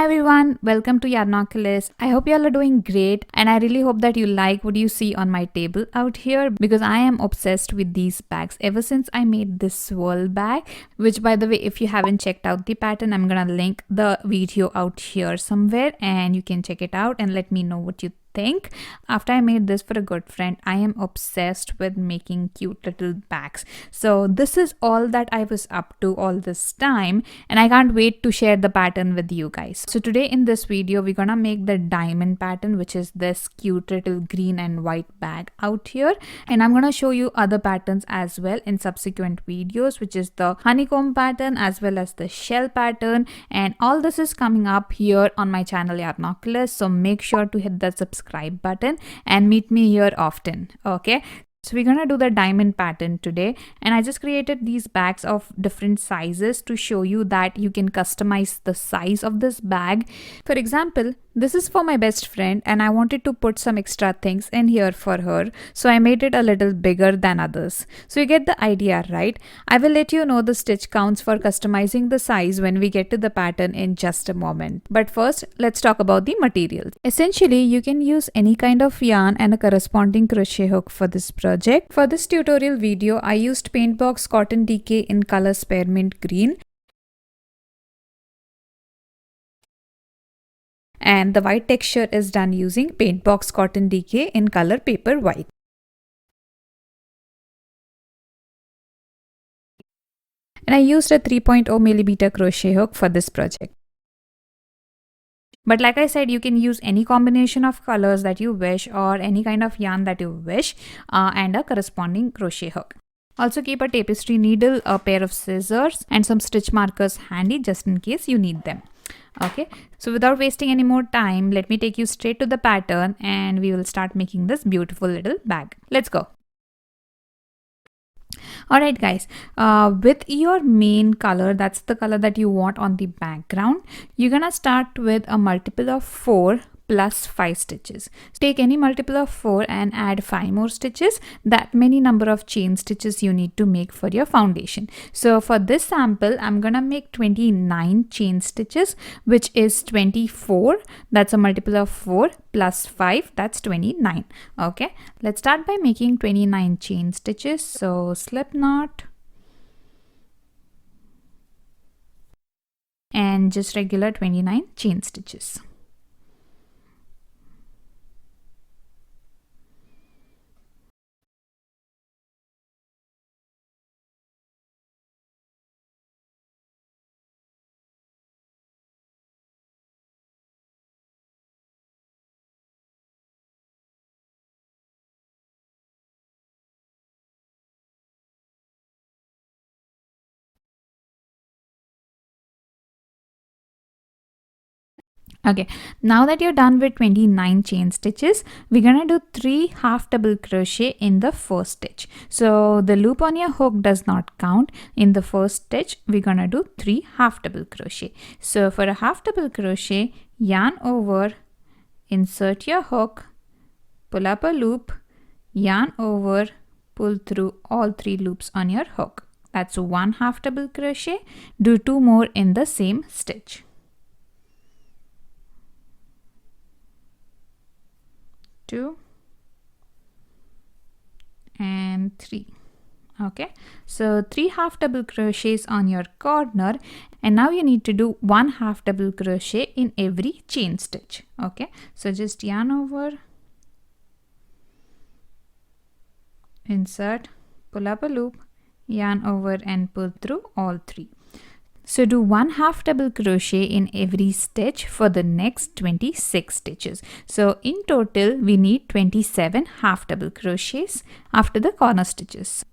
everyone, welcome to Yarnoculus. I hope you all are doing great and I really hope that you like what you see on my table out here because I am obsessed with these bags ever since I made this swirl bag, which by the way, if you haven't checked out the pattern, I'm gonna link the video out here somewhere and you can check it out and let me know what you think. After I made this for a good friend, I am obsessed with making cute little bags. So this is all that I was up to all this time and I can't wait to share the pattern with you guys. So today in this video we're gonna make the diamond pattern, which is this cute little green and white bag out here, and I'm gonna show you other patterns as well in subsequent videos, which is the honeycomb pattern as well as the shell pattern, and all this is coming up here on my channel Yarnoculus. So make sure to hit the subscribe button and meet me here often. Okay, so we're gonna do the diamond pattern today, and I just created these bags of different sizes to show you that you can customize the size of this bag. For example, this is for my best friend and I wanted to put some extra things in here for her, so I made it a little bigger than others. So you get the idea, right? I will let you know the stitch counts for customizing the size when we get to the pattern in just a moment. But first, let's talk about the materials. Essentially, you can use any kind of yarn and a corresponding crochet hook for this project. For this tutorial video, I used Paintbox Cotton DK in color Spearmint Green. And the white texture is done using Paintbox Cotton DK in color Paper White. And I used a 3.0mm crochet hook for this project. But like I said, you can use any combination of colors that you wish or any kind of yarn that you wish and a corresponding crochet hook. Also keep a tapestry needle, a pair of scissors and some stitch markers handy just in case you need them. Okay, so without wasting any more time, let me take you straight to the pattern and we will start making this beautiful little bag. Let's go. Alright guys, with your main color, that's the color that you want on the background, you're gonna start with a multiple of 4 plus 5 stitches. Take any multiple of 4 and add 5 more stitches. That many number of chain stitches you need to make for your foundation. So for this sample, I'm gonna make 29 chain stitches, which is 24. That's a multiple of 4 plus 5, that's 29. Okay, let's start by making 29 chain stitches. So slip knot and just regular 29 chain stitches. Okay, now that you're done with 29 chain stitches, we're gonna do 3 half double crochet in the first stitch. So the loop on your hook does not count. In the first stitch, we're gonna do 3 half double crochet. So for a half double crochet, yarn over, insert your hook, pull up a loop, yarn over, pull through all 3 loops on your hook. That's 1 half double crochet. Do 2 more in the same stitch. 2 and 3. Okay, so 3 half double crochets on your corner, and now you need to do 1 half double crochet in every chain stitch. Okay, so just yarn over, insert, pull up a loop, yarn over and pull through all 3. So do 1 half double crochet in every stitch for the next 26 stitches. So in total, we need 27 half double crochets after the corner stitches.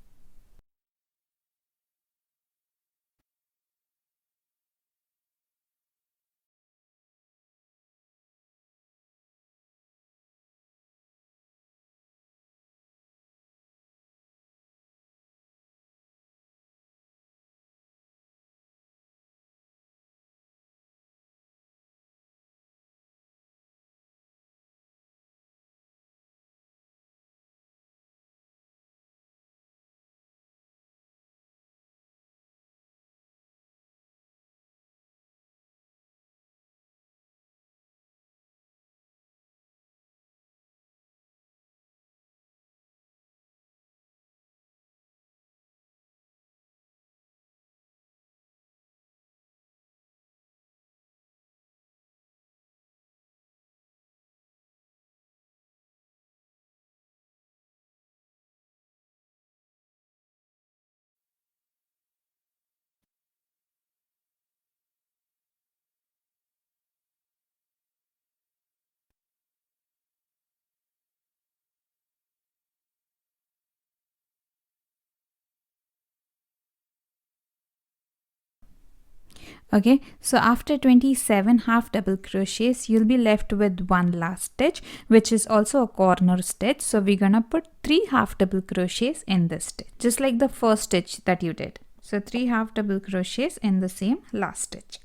Okay, so after 27 half double crochets, you'll be left with one last stitch, which is also a corner stitch. So we're gonna put 3 half double crochets in this stitch, just like the first stitch that you did. So 3 half double crochets in the same last stitch.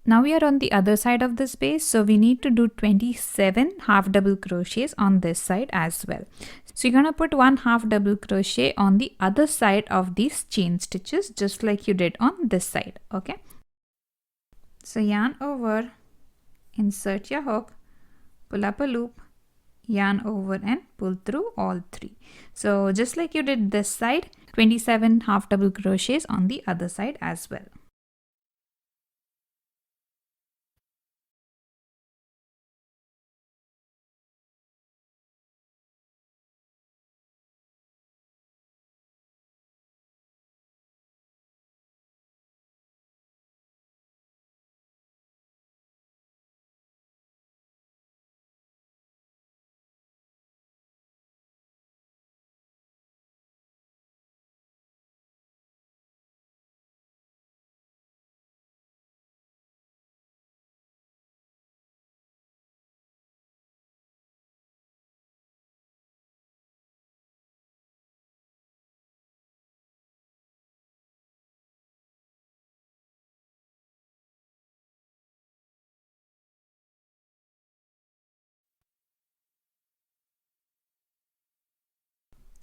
Now we are on the other side of this base, so we need to do 27 half double crochets on this side as well. So you're gonna put one half double crochet on the other side of these chain stitches, just like you did on this side. Okay, so yarn over, insert your hook, pull up a loop, yarn over and pull through all 3. So just like you did this side, 27 half double crochets on the other side as well.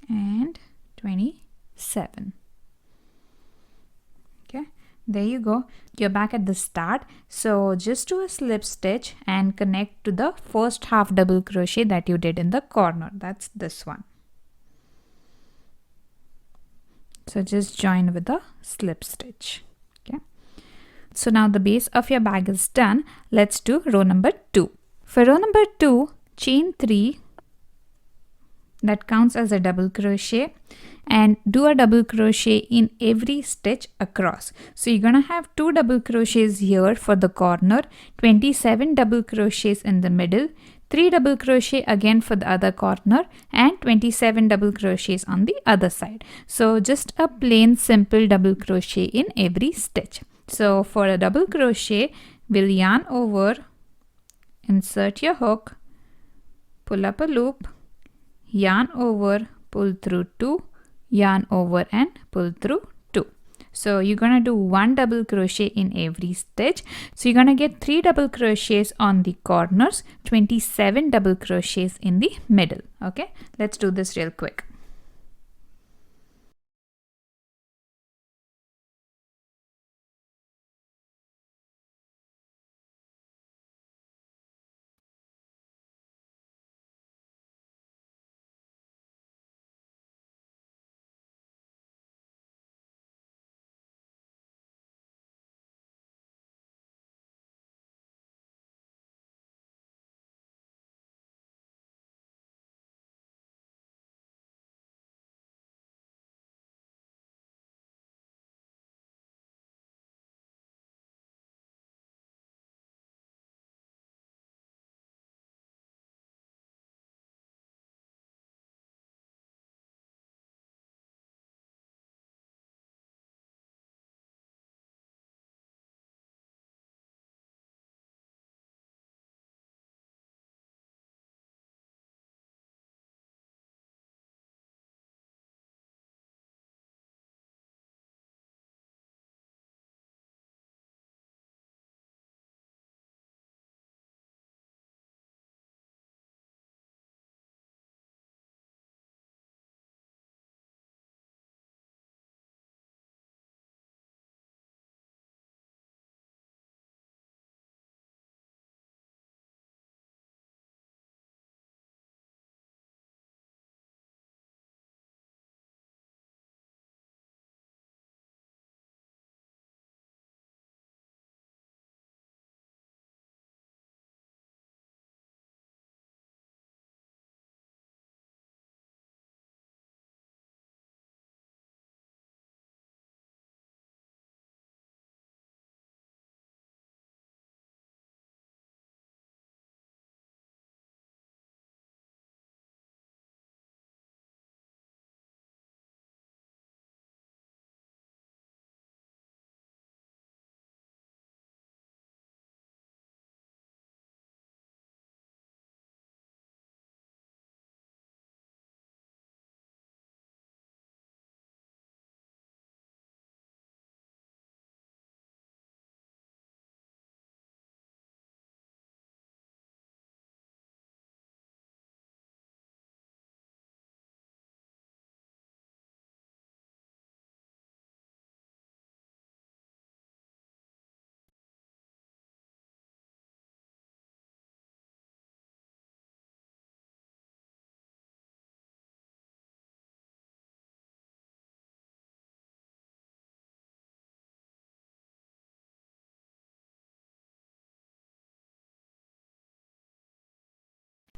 And 27. Okay, there you go, you're back at the start. So just do a slip stitch and connect to the first half double crochet that you did in the corner. That's this one. So just join with a slip stitch. Okay, so now the base of your bag is done. Let's do row number 2. For row number 2, chain 3, that counts as a double crochet, and do a double crochet in every stitch across. So you're gonna have 2 double crochets here for the corner, 27 double crochets in the middle, 3 double crochet again for the other corner, and 27 double crochets on the other side. So just a plain simple double crochet in every stitch. So for a double crochet, we'll yarn over, insert your hook, pull up a loop, yarn over, pull through 2, yarn over and pull through 2. So you're gonna do 1 double crochet in every stitch. So you're gonna get 3 double crochets on the corners, 27 double crochets in the middle. Okay, let's do this real quick.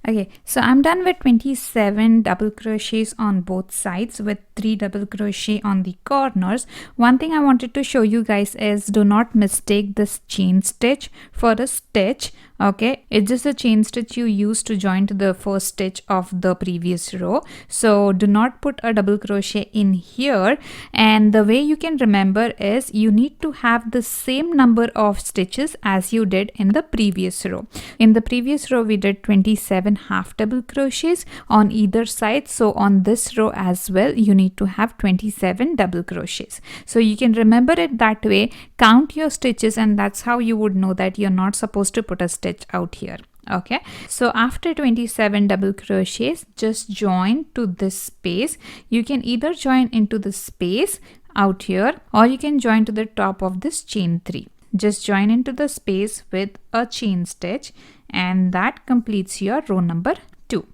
Okay, so I'm done with 27 double crochets on both sides with 3 double crochet on the corners. One thing I wanted to show you guys is do not mistake this chain stitch for a stitch. Okay, it's just a chain stitch you use to join to the first stitch of the previous row. So do not put a double crochet in here. And the way you can remember is you need to have the same number of stitches as you did in the previous row. In the previous row we did 27 half double crochets on either side, so on this row as well you need to have 27 double crochets. So you can remember it that way, count your stitches, and that's how you would know that you're not supposed to put a stitch out here. Okay, so after 27 double crochets, just join to this space. You can either join into the space out here or you can join to the top of this chain 3. Just join into the space with a chain stitch, and that completes your row number 2.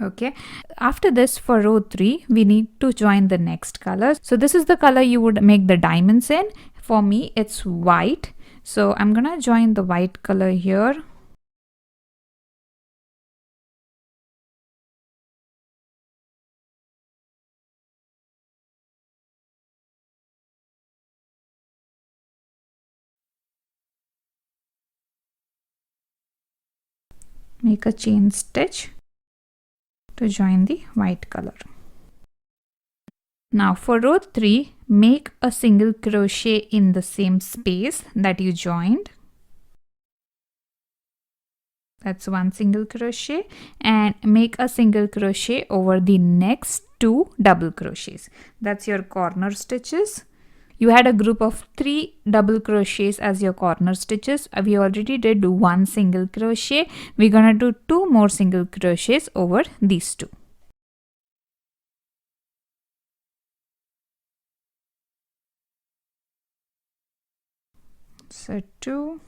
Okay, after this for row 3 we need to join the next color. So this is the color you would make the diamonds in. For me it's white, so I'm gonna join the white color here. Make a chain stitch to join the white color. Now for row 3, make a single crochet in the same space that you joined. That's one single crochet, and make a single crochet over the next 2 double crochets. That's your corner stitches. You had a group of 3 double crochets as your corner stitches. We already did 1 single crochet. We're gonna do 2 more single crochets over these 2. So 2,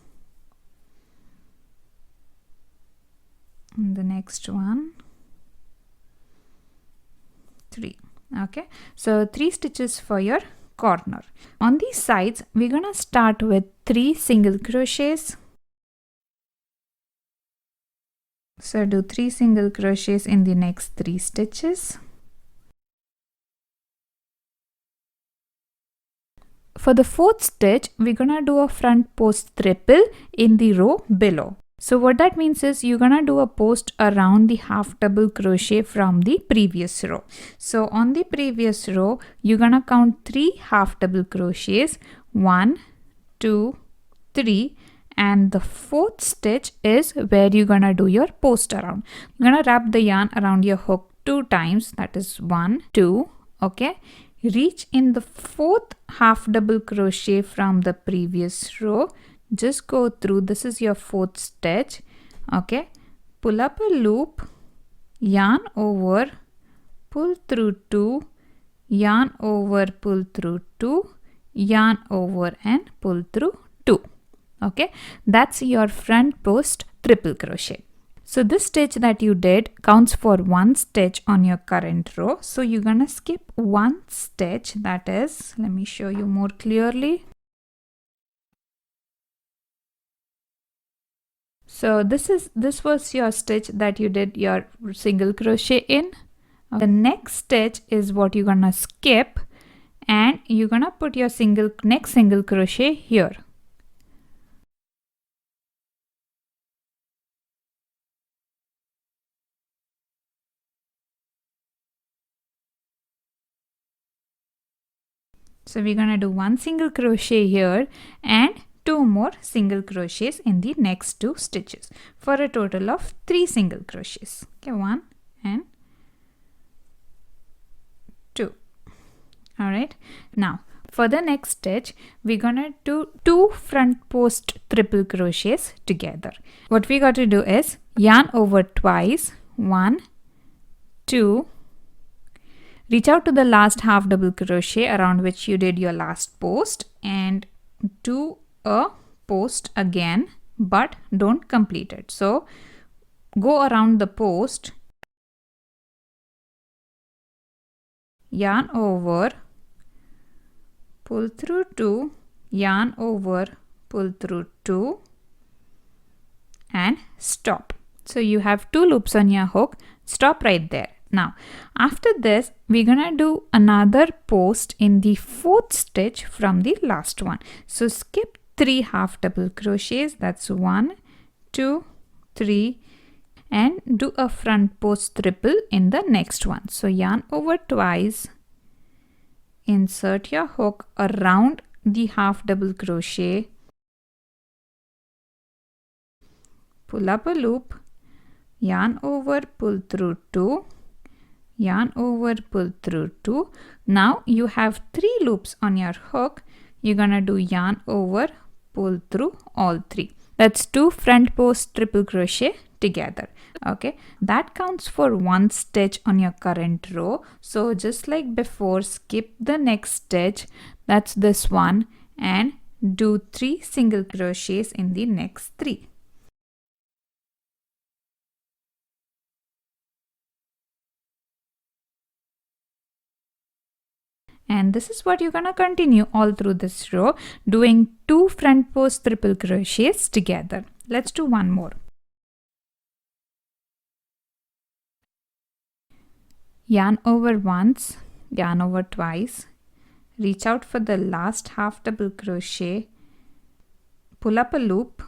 and the next one 3. Okay, so 3 stitches for your corner. On these sides we're gonna start with 3 single crochets. So do 3 single crochets in the next 3 stitches. For the 4th stitch we're gonna do a front post triple in the row below. So what that means is you're gonna do a post around the half double crochet from the previous row. So on the previous row you're gonna count 3 half double crochets, 1, 2, 3, and the 4th stitch is where you're gonna do your post around. You're gonna wrap the yarn around your hook 2 times, that is 1, 2, okay. Reach in the 4th half double crochet from the previous row. Just go through, this is your 4th stitch, okay. Pull up a loop, yarn over, pull through 2, yarn over, pull through 2, yarn over and pull through 2. Okay, that's your front post triple crochet. So this stitch that you did counts for 1 stitch on your current row. So you're gonna skip 1 stitch, that is, let me show you more clearly. So this was your stitch that you did your single crochet in. The next stitch is what you're gonna skip, and you're gonna put your next single crochet here. So we're gonna do 1 single crochet here and 2 more single crochets in the next 2 stitches for a total of 3 single crochets. Okay, 1 and 2. All right, now for the next stitch we're gonna do 2 front post triple crochets together. What we got to do is yarn over twice, 1, 2, reach out to the last half double crochet around which you did your last post and do a post again, but don't complete it. So go around the post, yarn over, pull through 2, yarn over, pull through 2 and stop. So you have 2 loops on your hook. Stop right there. Now after this we're gonna do another post in the 4th stitch from the last one. So skip 3 half double crochets, that's 1, 2, 3, and do a front post triple in the next one. So yarn over twice, insert your hook around the half double crochet, pull up a loop, yarn over, pull through 2, yarn over, pull through 2. Now you have 3 loops on your hook. You're gonna do yarn over, pull through all 3. That's 2 front post triple crochet together. Okay, that counts for 1 stitch on your current row. So just like before, skip the next stitch, that's this one, and do 3 single crochets in the next 3. And this is what you're gonna continue all through this row, doing 2 front post triple crochets together. Let's do one more. Yarn over once, yarn over twice, reach out for the last half double crochet, pull up a loop,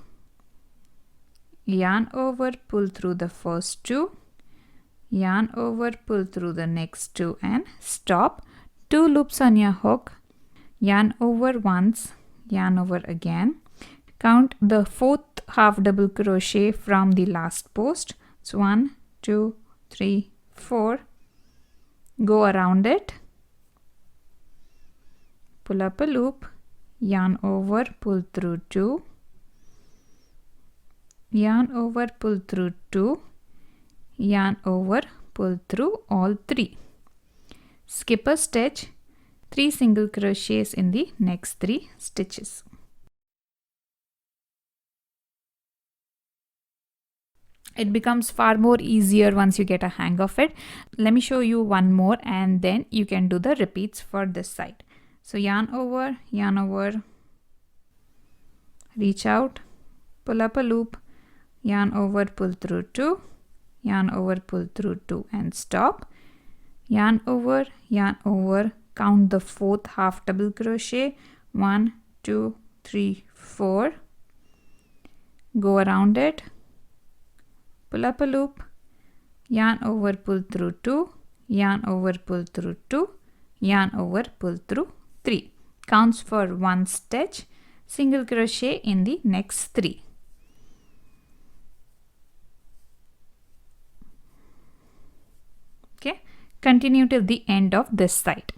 yarn over, pull through the first 2, yarn over, pull through the next 2, and stop. 2 loops on your hook, yarn over once, yarn over again, count the 4th half double crochet from the last post. It's 1, 2, 3, 4. Go around it, pull up a loop, yarn over, pull through 2, yarn over, pull through 2, yarn over, pull through all 3. Skip a stitch, 3 single crochets in the next 3 stitches. It becomes far more easier once you get a hang of it. Let me show you one more and then you can do the repeats for this side. So yarn over, reach out, pull up a loop, yarn over, pull through 2, yarn over, pull through 2, and stop. Yarn over, count the 4th half double crochet, 1, 2, 3, 4. Go around it, pull up a loop, yarn over, pull through 2, yarn over, pull through 2, yarn over, pull through 3. Counts for 1 stitch, single crochet in the next 3. Okay, continue till the end of this side.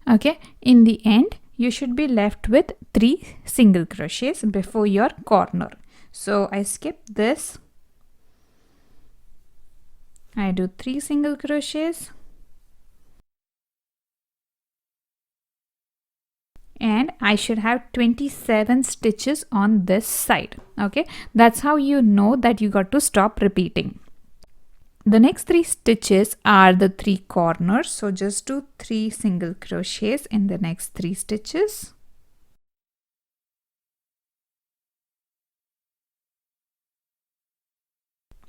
Okay, in the end you should be left with 3 single crochets before your corner. So I skip this, I do 3 single crochets, and I should have 27 stitches on this side. Okay, that's how you know that you got to stop repeating. The next 3 stitches are the 3 corners, so just do 3 single crochets in the next 3 stitches.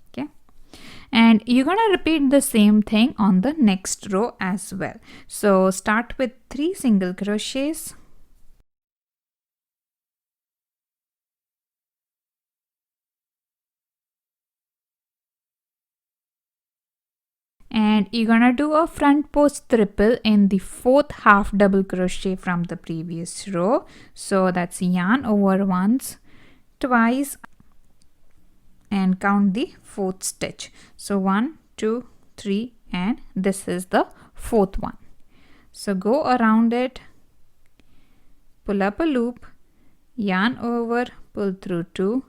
Okay, and you're gonna repeat the same thing on the next row as well. So start with 3 single crochets, and you're gonna do a front post triple in the 4th half double crochet from the previous row. So that's yarn over once, twice, and count the 4th stitch. So 1, 2, 3, and this is the 4th one. So go around it, pull up a loop, yarn over, pull through 2,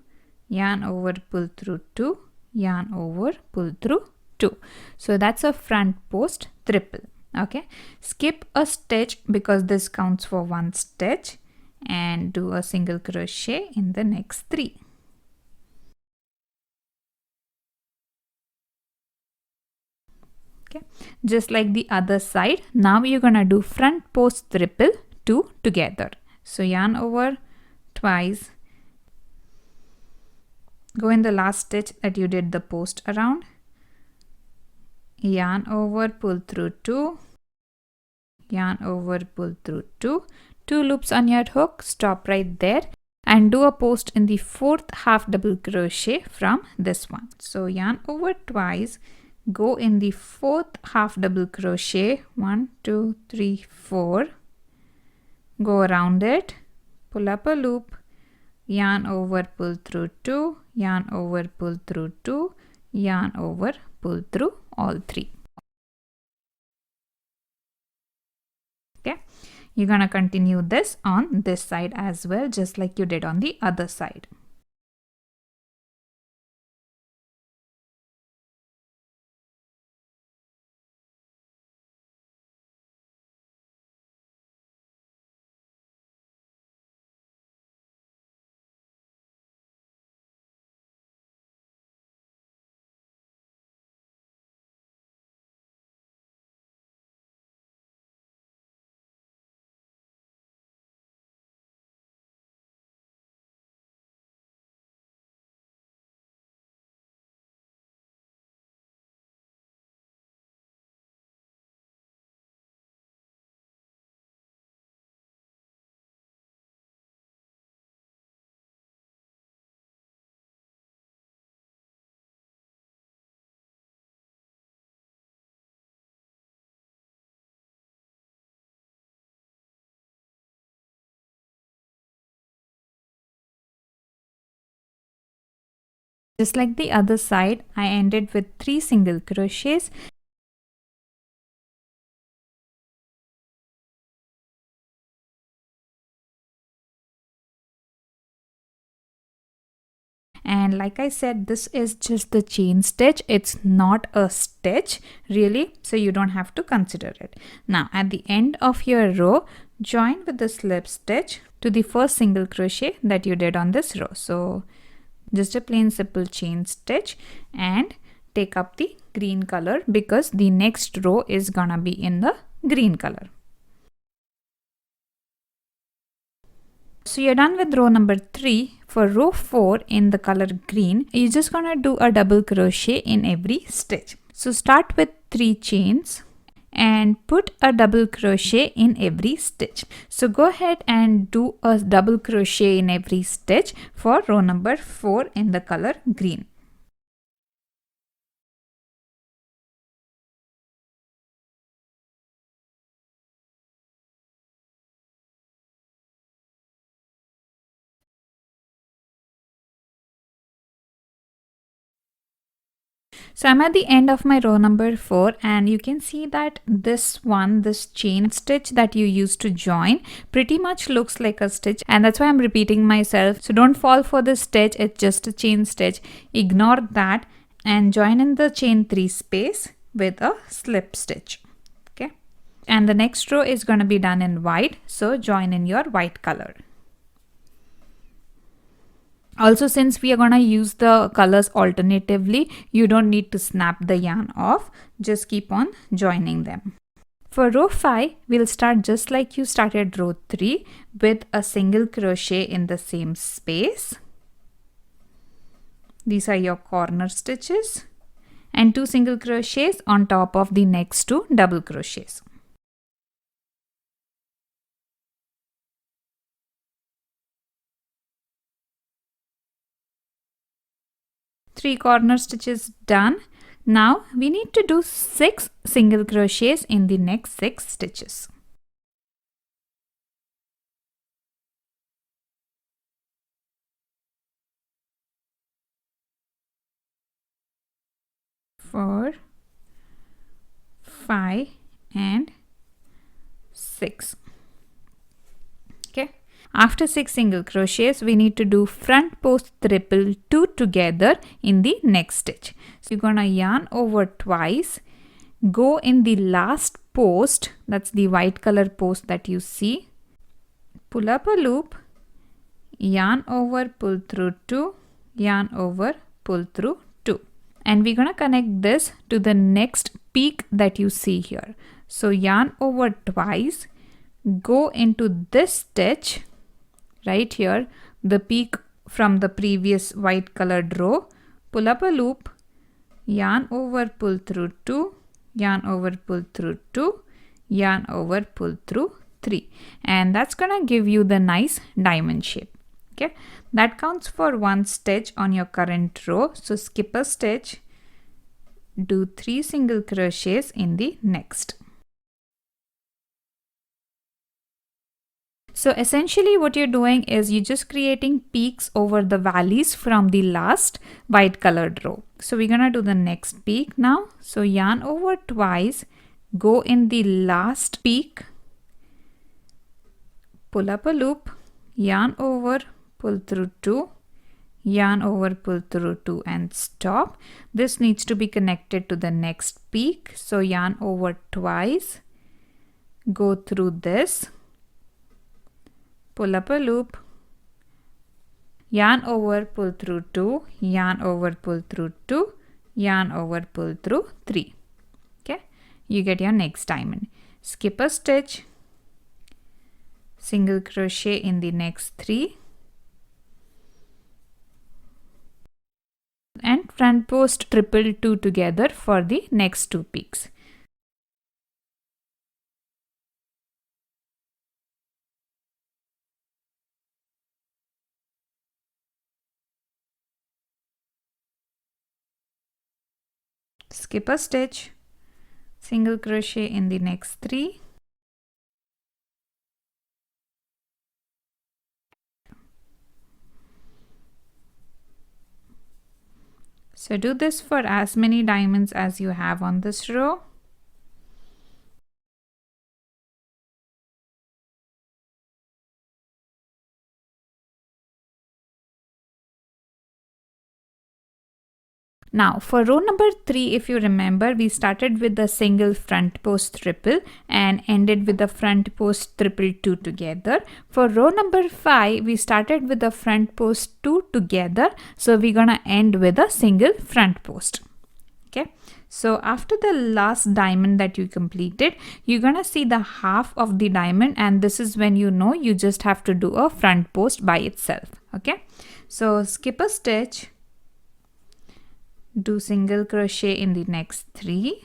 yarn over, pull through 2, yarn over, pull through 2. So that's a front post triple. Okay, skip a stitch because this counts for 1 stitch, and do a single crochet in the next 3. Okay, just like the other side. Now you're gonna do front post triple 2 together. So yarn over twice, go in the last stitch that you did the post around, yarn over, pull through 2, yarn over, pull through 2, 2 loops on your hook, stop right there and do a post in the 4th half double crochet from this one. So yarn over twice, go in the 4th half double crochet, 1 2 3 4, go around it, pull up a loop, yarn over, pull through 2, yarn over, pull through 2, yarn over, pull through all 3. Okay, you're gonna continue this on this side as well, just like you did on the other side. Just like the other side, I ended with 3 single crochets. And like I said, this is just the chain stitch. It's not a stitch really, so you don't have to consider it. Now at the end of your row, join with the slip stitch to the first single crochet that you did on this row. So just a plain simple chain stitch and take up the green color because the next row is gonna be in the green color. So you're done with row number 3. For row 4 in the color green, you're just gonna do a double crochet in every stitch. So start with 3 chains and put a double crochet in every stitch. So go ahead and do a double crochet in every stitch for row number 4 in the color green. So I'm at the end of my row number 4 and you can see that this chain stitch that you used to join pretty much looks like a stitch, and that's why I'm repeating myself. So don't fall for this stitch, it's just a chain stitch. Ignore that and join in the chain 3 space with a slip stitch. Okay, and the next row is going to be done in white, so join in your white color. Also, since we are going to use the colors alternatively, you don't need to snap the yarn off, just keep on joining them. For row 5, we'll start just like you started row 3 with a single crochet in the same space. These are your corner stitches and 2 single crochets on top of the next 2 double crochets. Three corner stitches done. Now we need to do 6 single crochets in the next 6 stitches. Four, 5 and 6. Okay, After 6 single crochets, we need to do front post triple 2 together in the next stitch. So you're gonna yarn over twice, go in the last post, that's the white color post that you see, pull up a loop, yarn over, pull through 2, yarn over, pull through 2. And we're gonna connect this to the next peak that you see here. So yarn over twice, go into this stitch right here, the peak from the previous white colored row, pull up a loop, yarn over, pull through 2, yarn over, pull through 2, yarn over, pull through 3, and that's gonna give you the nice diamond shape. Okay, that counts for 1 stitch on your current row. So skip a stitch, do 3 single crochets in the next. So essentially what you're doing is you're just creating peaks over the valleys from the last white colored row. So we're gonna do the next peak now. So yarn over twice, go in the last peak, pull up a loop, yarn over, pull through 2, yarn over, pull through 2 and stop. This needs to be connected to the next peak. So yarn over twice, go through this, pull up a loop, yarn over, pull through 2, yarn over, pull through 2, yarn over, pull through 3. Okay, you get your next diamond. Skip a stitch, single crochet in the next 3, and front post triple 2 together for the next 2 peaks. Skip a stitch, single crochet in the next 3, so do this for as many diamonds as you have on this row. Now for row number 3, if you remember, we started with the single front post triple and ended with the front post triple 2 together. For row number 5, we started with the front post 2 together, so we're gonna end with a single front post. Okay, so after the last diamond that you completed, you're gonna see the half of the diamond, and this is when you know you just have to do a front post by itself. Okay, so skip a stitch, do single crochet in the next 3,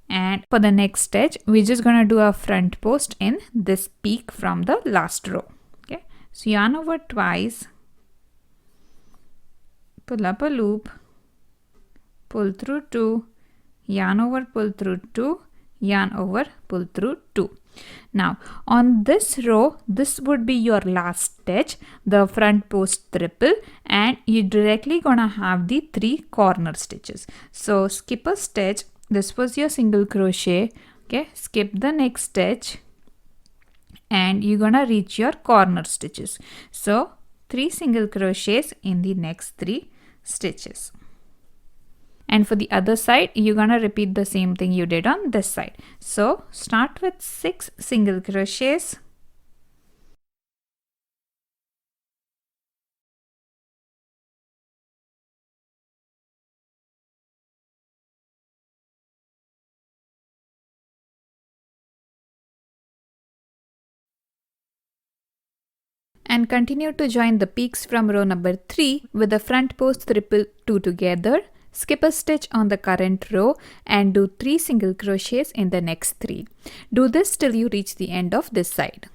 and for the next stitch we're just gonna do a front post in this peak from the last row. Okay, so yarn over twice, pull up a loop, pull through 2, yarn over, pull through 2, yarn over, pull through 2. Now on this row, this would be your last stitch, the front post triple, and you're directly gonna have the 3 corner stitches. So skip a stitch, this was your single crochet. Okay, skip the next stitch and you're gonna reach your corner stitches. So 3 single crochets in the next 3 stitches. And for the other side, you're gonna repeat the same thing you did on this side. So start with 6 single crochets, and continue to join the peaks from row number 3 with the front post triple 2 together. Skip a stitch on the current row and do 3 single crochets in the next 3. Do this till you reach the end of this side.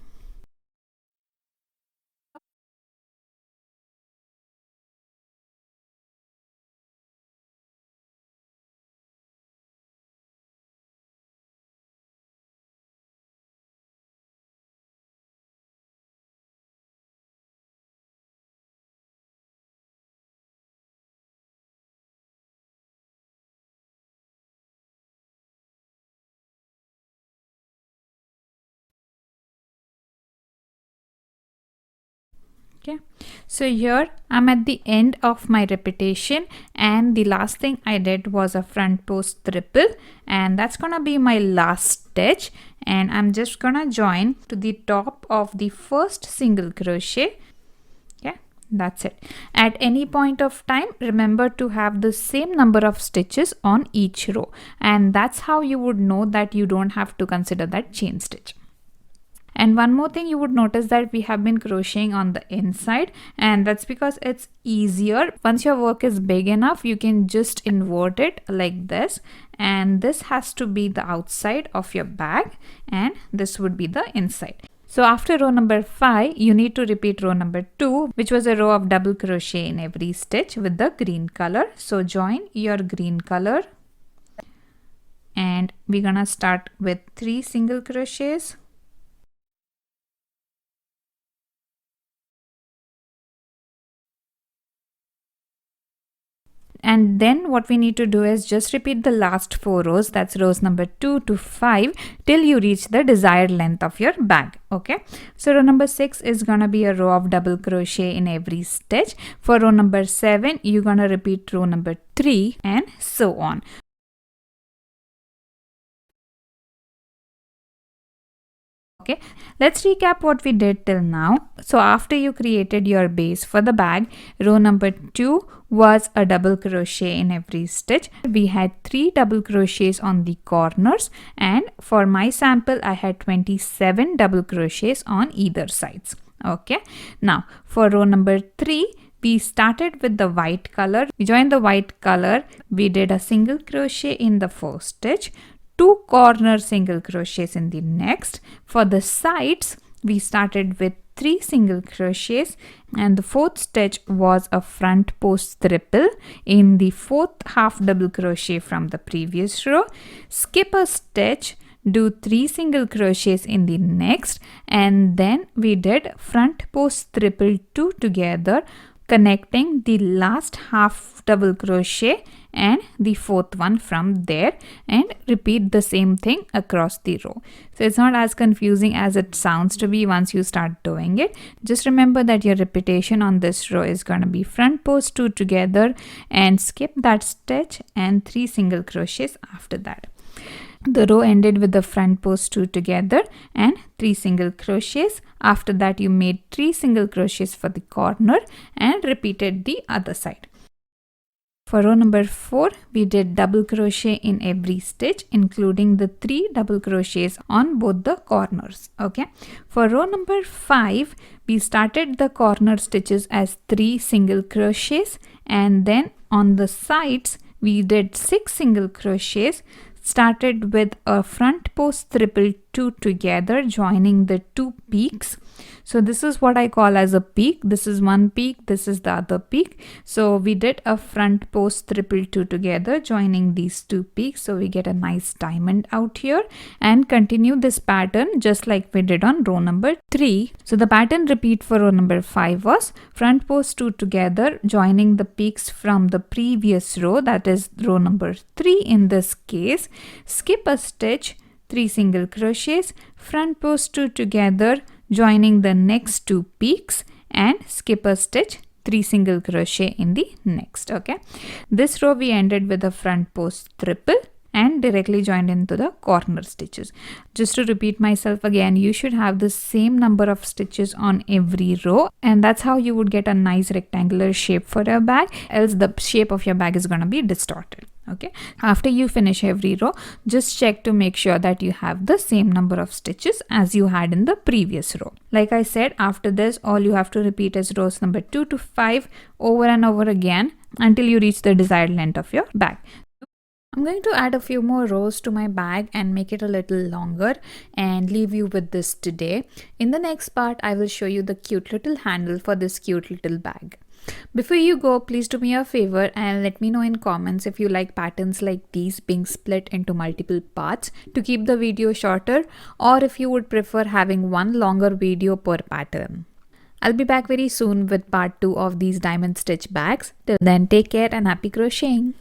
Okay, so here I'm at the end of my repetition, and the last thing I did was a front post triple, and that's gonna be my last stitch. And I'm just gonna join to the top of the first single crochet. Okay, that's it. At any point of time, remember to have the same number of stitches on each row, and that's how you would know that you don't have to consider that chain stitch. And one more thing, you would notice that we have been crocheting on the inside, and that's because it's easier. Once your work is big enough, you can just invert it like this, and this has to be the outside of your bag, and this would be the inside. So after row number 5, you need to repeat row number 2, which was a row of double crochet in every stitch with the green color. So join your green color, and we're gonna start with 3 single crochets. And then what we need to do is just repeat the last 4 rows, that's rows number 2 to 5, till you reach the desired length of your bag. Okay, so row number 6 is gonna be a row of double crochet in every stitch. For row number 7, you're gonna repeat row number 3, and so on. Okay, let's recap what we did till now. So after you created your base for the bag, row number 2 was a double crochet in every stitch. We had 3 double crochets on the corners, and for my sample I had 27 double crochets on either sides. Okay, now for row number 3, we started with the white color. We joined the white color. We did a single crochet in the first stitch, 2 corner single crochets in the next. For the sides, we started with 3 single crochets, and the fourth stitch was a front post triple in the fourth half double crochet from the previous row. Skip a stitch, do 3 single crochets in the next, and then we did front post triple 2 together, connecting the last half double crochet and the fourth one from there, and repeat the same thing across the row. So it's not as confusing as it sounds to be once you start doing it. Just remember that your repetition on this row is going to be front post 2 together and skip that stitch and 3 single crochets after that. The row ended with the front post 2 together and 3 single crochets. After that, you made 3 single crochets for the corner and repeated the other side. For row number 4, we did double crochet in every stitch, including the 3 double crochets on both the corners. Okay. For row number 5, we started the corner stitches as 3 single crochets, and then on the sides, we did 6 single crochets. Started with a front post triple 2 together, joining the 2 peaks. So this is what I call as a peak. This is one peak, this is the other peak. So we did a front post triple 2 together, joining these 2 peaks, so we get a nice diamond out here, and continue this pattern just like we did on row number 3. So the pattern repeat for row number 5 was front post 2 together, joining the peaks from the previous row, that is row number 3 in this case. Skip a stitch, 3 single crochets, front post 2 together, joining the next 2 peaks, and skip a stitch, 3 single crochet in the next. Okay, this row we ended with a front post triple and directly joined into the corner stitches. Just to repeat myself again, you should have the same number of stitches on every row, and that's how you would get a nice rectangular shape for your bag, else the shape of your bag is going to be distorted. Okay, after you finish every row, just check to make sure that you have the same number of stitches as you had in the previous row. Like I said, after this, all you have to repeat is rows number 2 to 5 over and over again until you reach the desired length of your bag. I'm going to add a few more rows to my bag and make it a little longer and leave you with this today. In the next part, I will show you the cute little handle for this cute little bag. Before you go, please do me a favor and let me know in comments if you like patterns like these being split into multiple parts to keep the video shorter, or if you would prefer having one longer video per pattern. I'll be back very soon with part 2 of these diamond stitch bags. Till then, take care and happy crocheting!